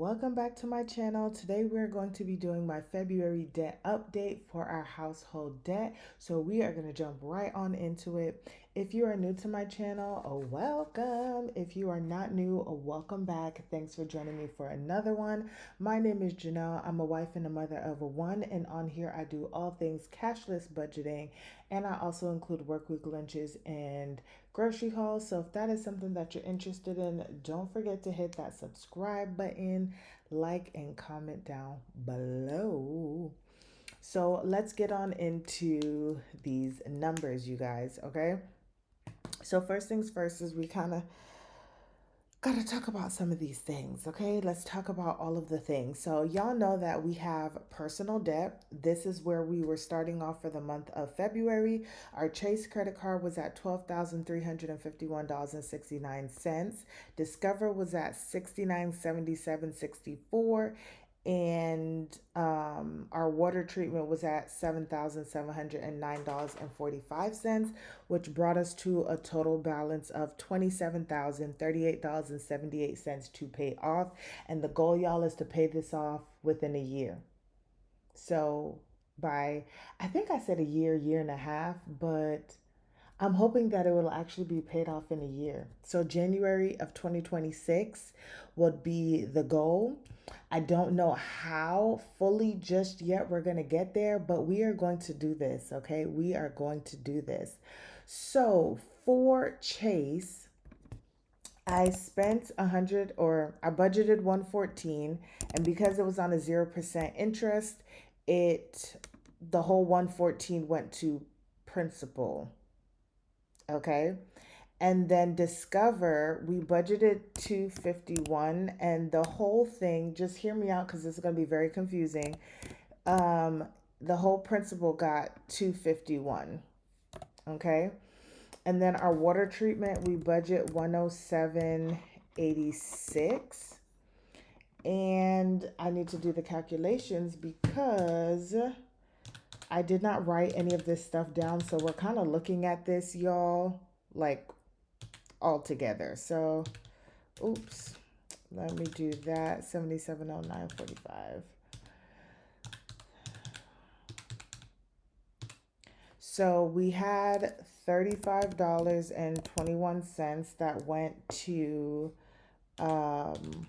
welcome back to my channel. Today we're going to be doing my February debt update for our household debt. So we are going to jump right on into it. If you are new to my channel, welcome. If you are not new, welcome back. Thanks for joining me for another one. My name is Janelle. I'm a wife and a mother of one, and on here I do all things cashless budgeting, and I also include workweek lunches and grocery hauls. So if that is something that you're interested in, don't forget to hit that subscribe button, like, and comment down below. So let's get on into these numbers, you guys, okay? So first things first is we kind of got to talk about some of these things, okay? Let's talk about all of the things. So, y'all know that we have personal debt. This is where we were starting off for the month of February. Our Chase credit card was at $12,351.69. Discover was at $69.77.64, and our water treatment was at $7,709.45, which brought us to a total balance of $27,038.78 to pay off. And the goal, y'all, is to pay this off within a year. So by, I think I said a year, year and a half, but I'm hoping that it will actually be paid off in a year. So January of 2026 would be the goal. I don't know how fully just yet we're going to get there, but we are going to do this, okay? We are going to do this. So for Chase, I spent 100, or I budgeted 114, and because it was on a 0% interest, the whole 114 went to principal. Okay. And then Discover, we budgeted 251, and the whole thing, just hear me out because this is going to be very confusing. Um, the whole principal got 251. Okay. And then our water treatment, we budget 107.86. And I need to do the calculations because I did not write any of this stuff down. So we're kind of looking at this, y'all, like all together. So, oops, let me do that. 7709.45. So we had $35.21 um,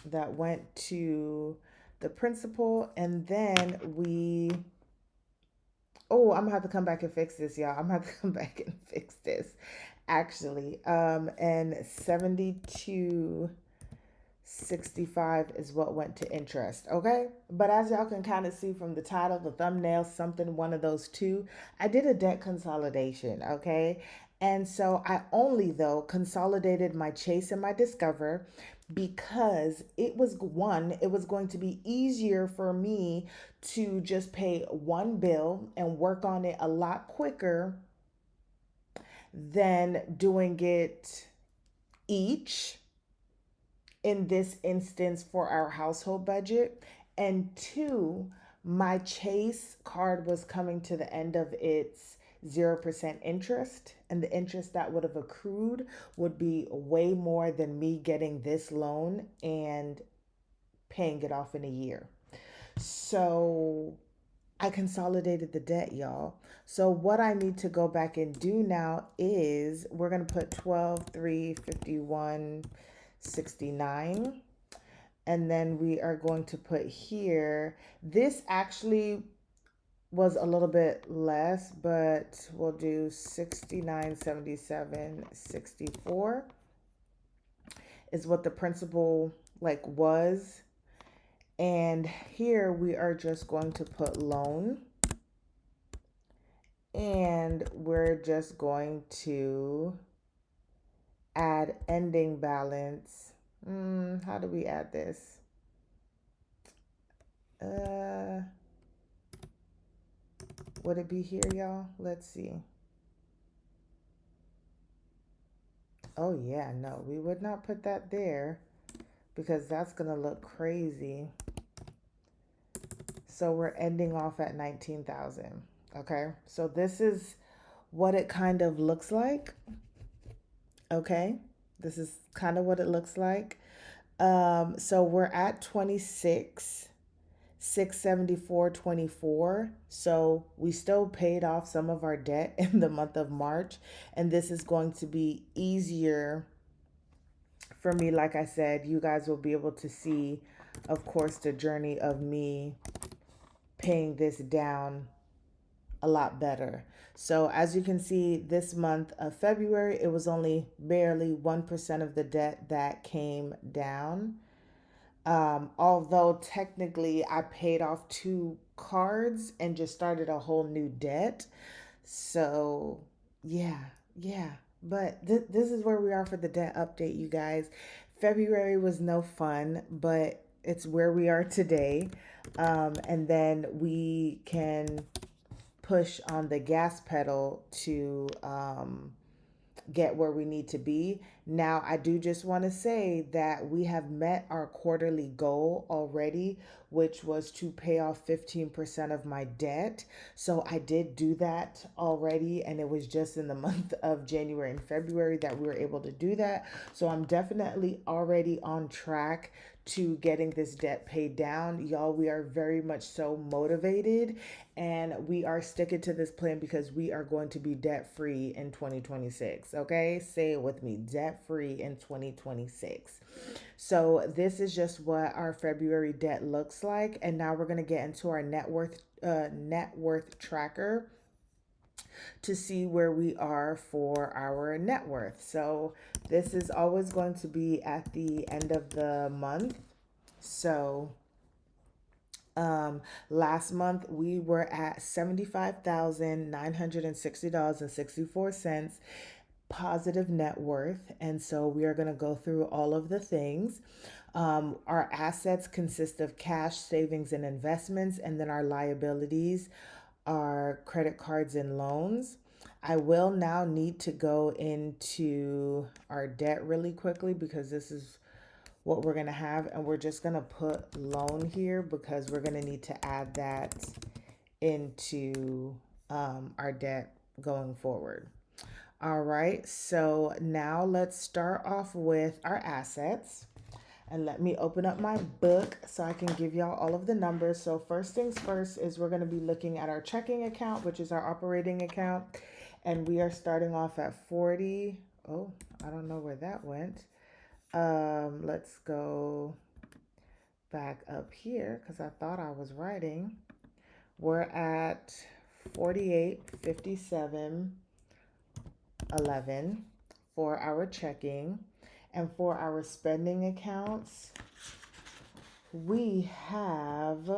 that went to the principal, and then I'm gonna have to come back and fix this, y'all. I'm gonna have to come back and fix this actually. And 72.65 is what went to interest, okay? But as y'all can kind of see from the title, the thumbnail, something one of those two, I did a debt consolidation, okay? And so I only though consolidated my Chase and my Discover because it was going to be easier for me to just pay one bill and work on it a lot quicker than doing it each in this instance for our household budget. And two, my Chase card was coming to the end of its 0% interest, and the interest that would have accrued would be way more than me getting this loan and paying it off in a year. So I consolidated the debt, y'all. So what I need to go back and do now is we're going to put 12,351.69, and then we are going to put here, this actually was a little bit less, but we'll do 69.77.64 is what the principal like was. And here we are just going to put loan, and we're just going to add ending balance. How do we add this? Would it be here, y'all? Let's see. Oh yeah, no, we would not put that there because that's gonna look crazy. So we're ending off at 19,000. Okay, so this is what it kind of looks like. Okay, This is kind of what it looks like. So we're at 26 674.24. So we still paid off some of our debt in the month of March, and this is going to be easier for me. Like I said, you guys will be able to see, of course, the journey of me paying this down a lot better. So as you can see, this month of February, it was only barely 1% of the debt that came down. Although technically I paid off two cards and just started a whole new debt. So, yeah, yeah. But this is where we are for the debt update, you guys. February was no fun, but it's where we are today. And then we can push on the gas pedal to get where we need to be. Now, I do just want to say that we have met our quarterly goal already, which was to pay off 15% of my debt. So I did do that already, and it was just in the month of January and February that we were able to do that. So I'm definitely already on track to getting this debt paid down. Y'all, we are very much so motivated, and we are sticking to this plan because we are going to be debt free in 2026. Okay, say it with me, debt free in 2026. So this is just what our February debt looks like, and now we're going to get into our net worth tracker to see where we are for our net worth. So this is always going to be at the end of the month. So last month we were at $75,960.64 positive net worth. And so we are going to go through all of the things. Our assets consist of cash, savings, and investments, and then our liabilities are credit cards and loans. I will now need to go into our debt really quickly because this is what we're going to have. And we're just going to put loan here because we're going to need to add that into our debt going forward. All right, so now let's start off with our assets. And let me open up my book so I can give y'all all of the numbers. So first things first is we're going to be looking at our checking account, which is our operating account. And we are starting off at 40. Oh, I don't know where that went. Let's go back up here because I thought I was writing. We're at 48.57.11 for our checking. And for our spending accounts, we have,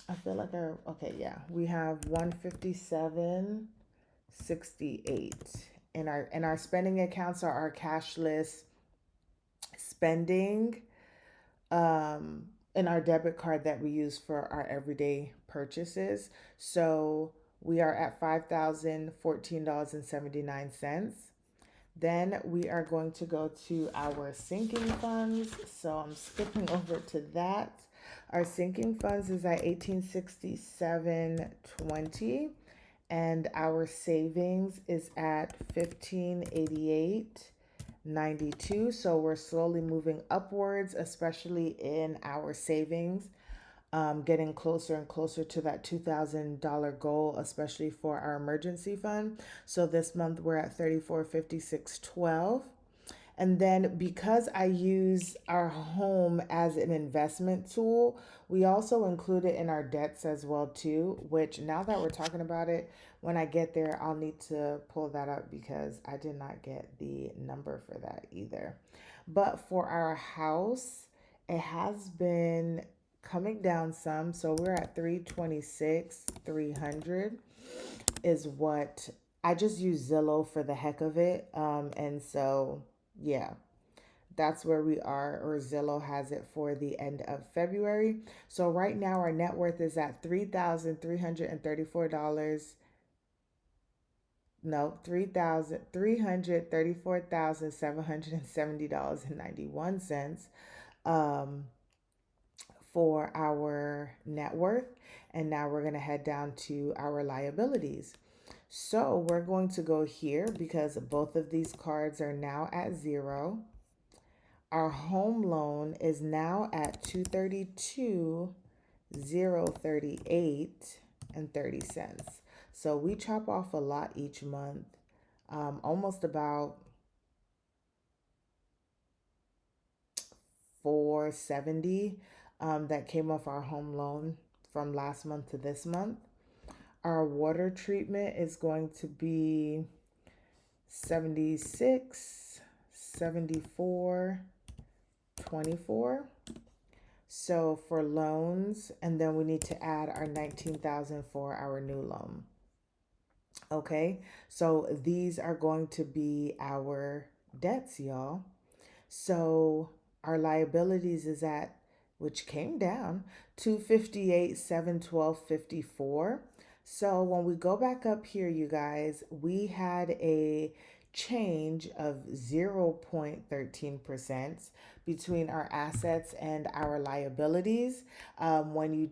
I feel like okay, yeah, we have 157.68. And our spending accounts are our cashless spending, and our debit card that we use for our everyday purchases. So we are at $5,014.79. Then we are going to go to our sinking funds. So I'm skipping over to that. Our sinking funds is at 1867.20, and our savings is at 1588.92. So we're slowly moving upwards, especially in our savings, getting closer and closer to that $2,000 goal, especially for our emergency fund. So this month we're at 3456.12. And then because I use our home as an investment tool, we also include it in our debts as well too, which now that we're talking about it, when I get there, I'll need to pull that up because I did not get the number for that either. But for our house, it has been coming down some. So we're at 326,300 is what I just use Zillow for the heck of it. And so yeah, that's where we are, or Zillow has it for the end of February. So right now our net worth is at $3,334. No, $334,770.91 for our net worth. And now we're going to head down to our liabilities. So we're going to go here because both of these cards are now at 0. Our home loan is now at 232,038 and 30 cents. So we chop off a lot each month. Almost about 470 that came off our home loan from last month to this month. Our water treatment is going to be 76, 74, 24. So for loans, and then we need to add our 19,000 for our new loan. Okay, so these are going to be our debts, y'all. So our liabilities is at, which came down, 258, 712, 54. So when we go back up here, you guys, we had a change of 0.13% between our assets and our liabilities. When you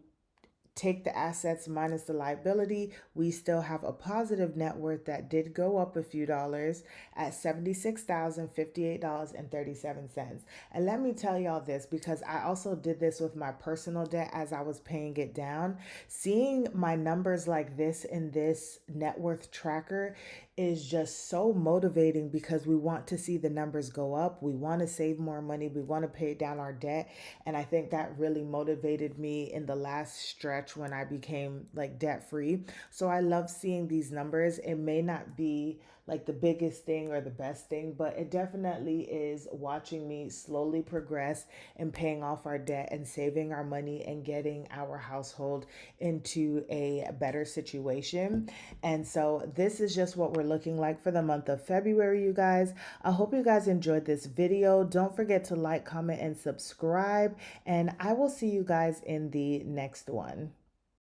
take the assets minus the liability, we still have a positive net worth that did go up a few dollars at $76,058.37. And let me tell y'all this because I also did this with my personal debt as I was paying it down. Seeing my numbers like this in this net worth tracker is just so motivating because we want to see the numbers go up. We want to save more money. We want to pay down our debt. And I think that really motivated me in the last stretch when I became like debt free. So I love seeing these numbers. It may not be like the biggest thing or the best thing, but it definitely is watching me slowly progress and paying off our debt and saving our money and getting our household into a better situation. And so this is just what we're looking like for the month of February, you guys. I hope you guys enjoyed this video. Don't forget to like, comment, and subscribe. And I will see you guys in the next one.